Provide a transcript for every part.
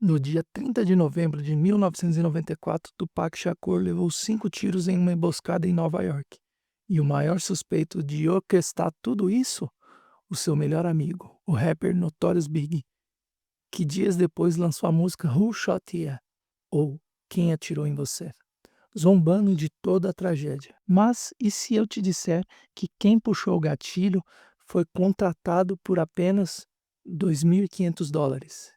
No dia 30 de novembro de 1994, Tupac Shakur levou 5 tiros em uma emboscada em Nova York. E o maior suspeito de orquestrar tudo isso? O seu melhor amigo, o rapper Notorious Big, que dias depois lançou a música Who Shot Ya? Ou Quem Atirou em Você? Zombando de toda a tragédia. Mas e se eu te disser que quem puxou o gatilho foi contratado por apenas $2.500?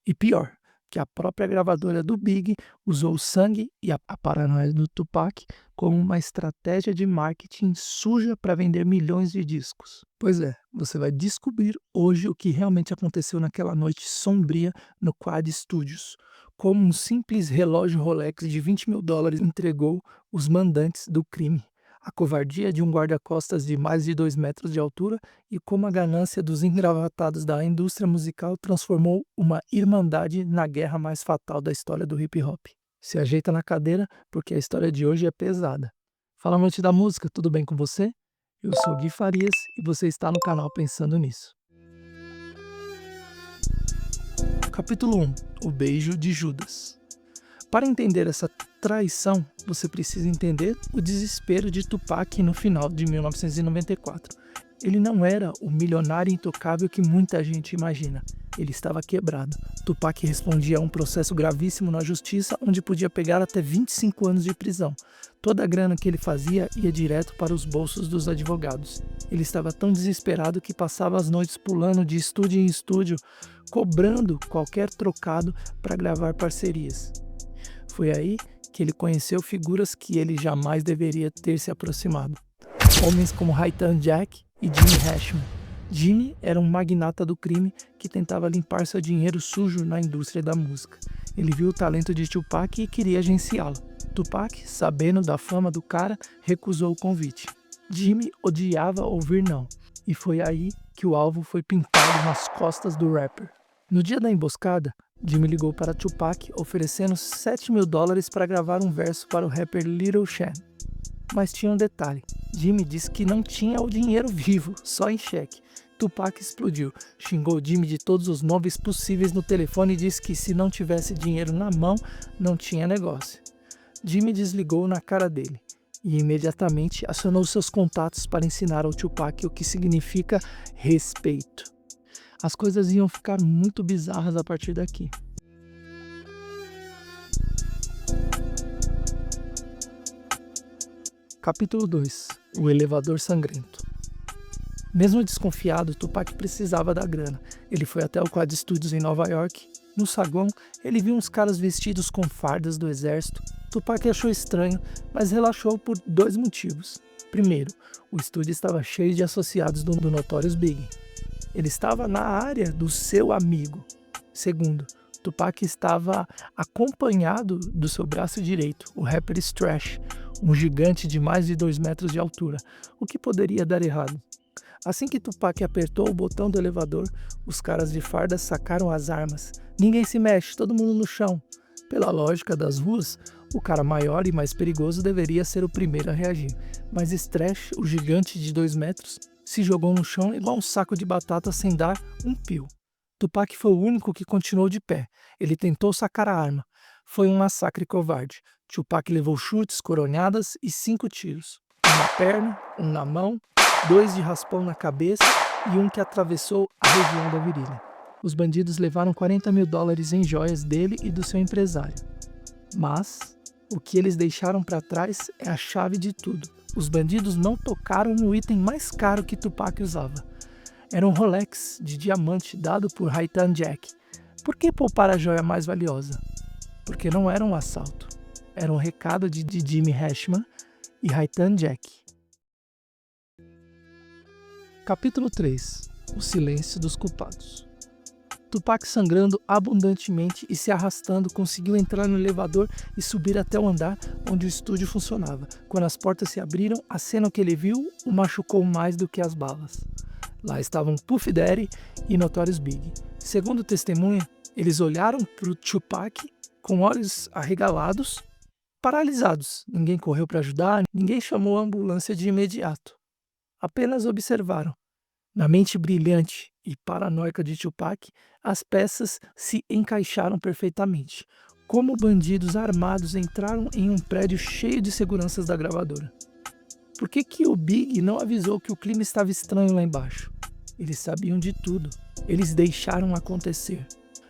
E pior, que a própria gravadora do Big usou o sangue e a paranoia do Tupac como uma estratégia de marketing suja para vender milhões de discos. Pois é, você vai descobrir hoje o que realmente aconteceu naquela noite sombria no Quad Studios. Como um simples relógio Rolex de $20.000 entregou os mandantes do crime. A covardia de um guarda-costas de mais de 2 metros de altura e como a ganância dos engravatados da indústria musical transformou uma irmandade na guerra mais fatal da história do hip-hop. Se ajeita na cadeira, porque a história de hoje é pesada. Fala, noite da música, tudo bem com você? Eu sou Gui Farias e você está no canal Pensando Nisso. Capítulo 1. O beijo de Judas. Para entender essa traição, você precisa entender o desespero de Tupac no final de 1994. Ele não era o milionário intocável que muita gente imagina. Ele estava quebrado. Tupac respondia a um processo gravíssimo na justiça, onde podia pegar até 25 anos de prisão. Toda a grana que ele fazia ia direto para os bolsos dos advogados. Ele estava tão desesperado que passava as noites pulando de estúdio em estúdio, cobrando qualquer trocado para gravar parcerias. Foi aí que ele conheceu figuras que ele jamais deveria ter se aproximado. Homens como Raitan Jack e Jimmy Hashman. Jimmy era um magnata do crime que tentava limpar seu dinheiro sujo na indústria da música. Ele viu o talento de Tupac e queria agenciá-lo. Tupac, sabendo da fama do cara, recusou o convite. Jimmy odiava ouvir não, e foi aí que o alvo foi pintado nas costas do rapper. No dia da emboscada, Jimmy ligou para Tupac oferecendo $7.000 para gravar um verso para o rapper Little Shan. Mas tinha um detalhe, Jimmy disse que não tinha o dinheiro vivo, só em cheque. Tupac explodiu, xingou Jimmy de todos os nomes possíveis no telefone e disse que se não tivesse dinheiro na mão, não tinha negócio. Jimmy desligou na cara dele e imediatamente acionou seus contatos para ensinar ao Tupac o que significa respeito. As coisas iam ficar muito bizarras a partir daqui. Capítulo 2. O elevador sangrento. Mesmo desconfiado, Tupac precisava da grana. Ele foi até o Quad Studios em Nova York. No saguão, ele viu uns caras vestidos com fardas do exército. Tupac achou estranho, mas relaxou por 2 motivos. Primeiro, o estúdio estava cheio de associados do Notorious Big. Ele estava na área do seu amigo. Segundo, Tupac estava acompanhado do seu braço direito, o rapper Strash, um gigante de mais de 2 metros de altura. O que poderia dar errado? Assim que Tupac apertou o botão do elevador, os caras de farda sacaram as armas. Ninguém se mexe, todo mundo no chão. Pela lógica das ruas, o cara maior e mais perigoso deveria ser o primeiro a reagir. Mas Strash, o gigante de 2 metros, se jogou no chão igual um saco de batata sem dar um pio. Tupac foi o único que continuou de pé. Ele tentou sacar a arma. Foi um massacre covarde. Tupac levou chutes, coronhadas e 5 tiros. Um na perna, um na mão, 2 de raspão na cabeça e um que atravessou a região da virilha. Os bandidos levaram $40.000 em joias dele e do seu empresário. Mas o que eles deixaram para trás é a chave de tudo. Os bandidos não tocaram no item mais caro que Tupac usava. Era um Rolex de diamante dado por Raitan Jack. Por que poupar a joia mais valiosa? Porque não era um assalto. Era um recado de Jimmy Hashman e Raitan Jack. Capítulo 3. O silêncio dos culpados. Tupac, sangrando abundantemente e se arrastando, conseguiu entrar no elevador e subir até o andar onde o estúdio funcionava. Quando as portas se abriram, a cena que ele viu o machucou mais do que as balas. Lá estavam Puff Daddy e Notorious Big. Segundo testemunha, eles olharam para o Tupac com olhos arregalados, paralisados. Ninguém correu para ajudar, ninguém chamou a ambulância de imediato. Apenas observaram. Na mente brilhante e paranoica de Tupac, as peças se encaixaram perfeitamente. Como bandidos armados entraram em um prédio cheio de seguranças da gravadora. Por que o Big não avisou que o clima estava estranho lá embaixo? Eles sabiam de tudo. Eles deixaram acontecer.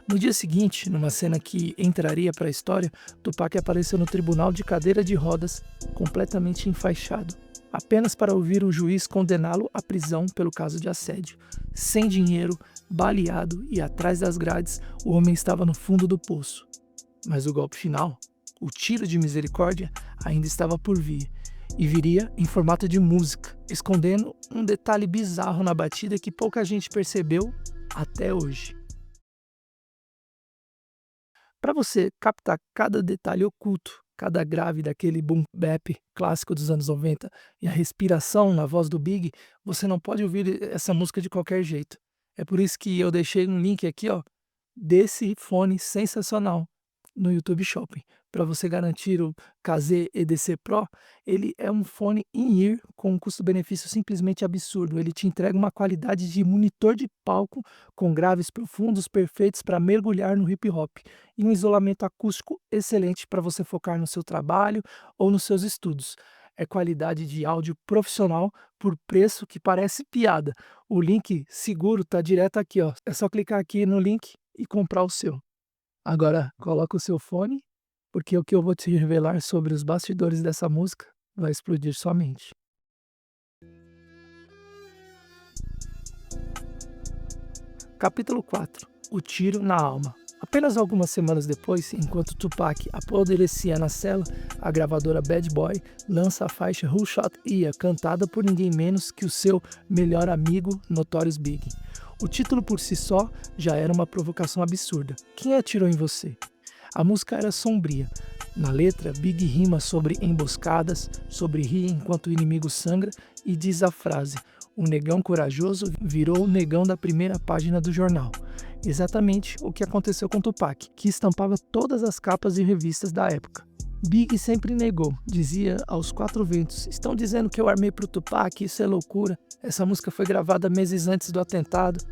No dia seguinte, numa cena que entraria para a história, Tupac apareceu no tribunal de cadeira de rodas, completamente enfaixado, apenas para ouvir o juiz condená-lo à prisão pelo caso de assédio. Sem dinheiro, baleado e atrás das grades, o homem estava no fundo do poço. Mas o golpe final, o tiro de misericórdia, ainda estava por vir, e viria em formato de música, escondendo um detalhe bizarro na batida que pouca gente percebeu até hoje. Para você captar cada detalhe oculto, cada grave daquele boom bap clássico dos anos 90 e a respiração na voz do Big, você não pode ouvir essa música de qualquer jeito. É por isso que eu deixei um link aqui, ó, desse fone sensacional no YouTube Shopping. Para você garantir o KZ EDC Pro, ele é um fone in-ear com um custo-benefício simplesmente absurdo. Ele te entrega uma qualidade de monitor de palco com graves profundos perfeitos para mergulhar no hip hop e um isolamento acústico excelente para você focar no seu trabalho ou nos seus estudos. É qualidade de áudio profissional por preço que parece piada. O link seguro tá direto aqui, ó. É só clicar aqui no link e comprar o seu. Agora, coloca o seu fone, porque o que eu vou te revelar sobre os bastidores dessa música vai explodir sua mente. Capítulo 4. O tiro na alma. Apenas algumas semanas depois, enquanto Tupac apodrecia na cela, a gravadora Bad Boy lança a faixa Who Shot Ia, cantada por ninguém menos que o seu melhor amigo, Notorious Big. O título por si só já era uma provocação absurda. Quem atirou em você? A música era sombria. Na letra, Big rima sobre emboscadas, sobre rir enquanto o inimigo sangra e diz a frase: o negão corajoso virou o negão da primeira página do jornal. Exatamente o que aconteceu com Tupac, que estampava todas as capas de revistas da época. Big sempre negou, dizia aos quatro ventos: estão dizendo que eu armei pro Tupac, isso é loucura. Essa música foi gravada meses antes do atentado.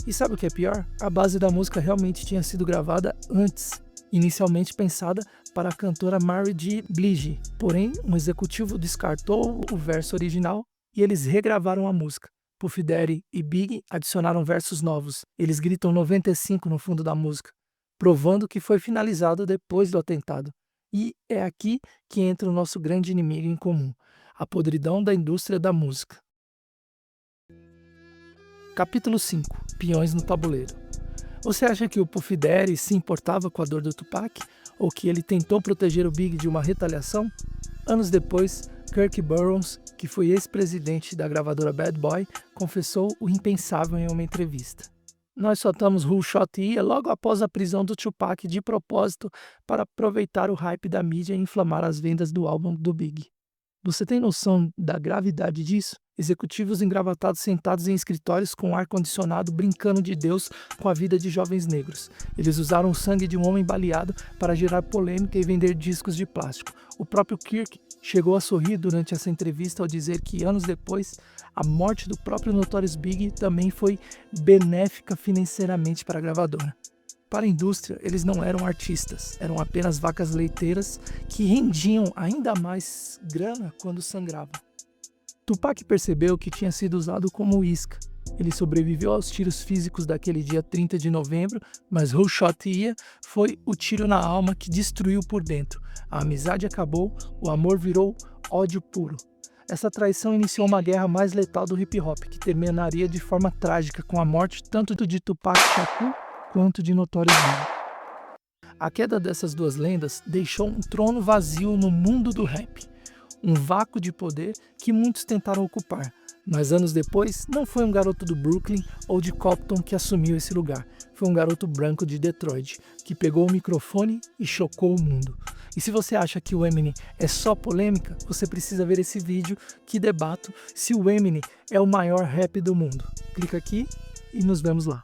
E sabe o que é pior? A base da música realmente tinha sido gravada antes, inicialmente pensada para a cantora Mary J. Blige. Porém, um executivo descartou o verso original e eles regravaram a música. Puff Daddy e Big adicionaram versos novos. Eles gritam 95 no fundo da música, provando que foi finalizado depois do atentado. E é aqui que entra o nosso grande inimigo em comum, a podridão da indústria da música. Capítulo 5. Peões no tabuleiro. Você acha que o Puff Daddy se importava com a dor do Tupac? Ou que ele tentou proteger o Big de uma retaliação? Anos depois, Kirk Burroughs, que foi ex-presidente da gravadora Bad Boy, confessou o impensável em uma entrevista. Nós soltamos Who Shot Ia logo após a prisão do Tupac de propósito para aproveitar o hype da mídia e inflamar as vendas do álbum do Big. Você tem noção da gravidade disso? Executivos engravatados sentados em escritórios com ar-condicionado brincando de Deus com a vida de jovens negros. Eles usaram o sangue de um homem baleado para gerar polêmica e vender discos de plástico. O próprio Kirk chegou a sorrir durante essa entrevista ao dizer que anos depois, a morte do próprio Notorious Big também foi benéfica financeiramente para a gravadora. Para a indústria, eles não eram artistas, eram apenas vacas leiteiras que rendiam ainda mais grana quando sangravam. Tupac percebeu que tinha sido usado como isca. Ele sobreviveu aos tiros físicos daquele dia 30 de novembro, mas Who Shot Ia foi o tiro na alma que destruiu por dentro. A amizade acabou, o amor virou ódio puro. Essa traição iniciou uma guerra mais letal do hip hop, que terminaria de forma trágica com a morte tanto de Tupac Shakur quanto de Notorious Big. A queda dessas duas lendas deixou um trono vazio no mundo do rap, um vácuo de poder que muitos tentaram ocupar, mas anos depois não foi um garoto do Brooklyn ou de Compton que assumiu esse lugar, foi um garoto branco de Detroit que pegou o microfone e chocou o mundo. E se você acha que o Eminem é só polêmica, você precisa ver esse vídeo que debato se o Eminem é o maior rap do mundo. Clica aqui e nos vemos lá.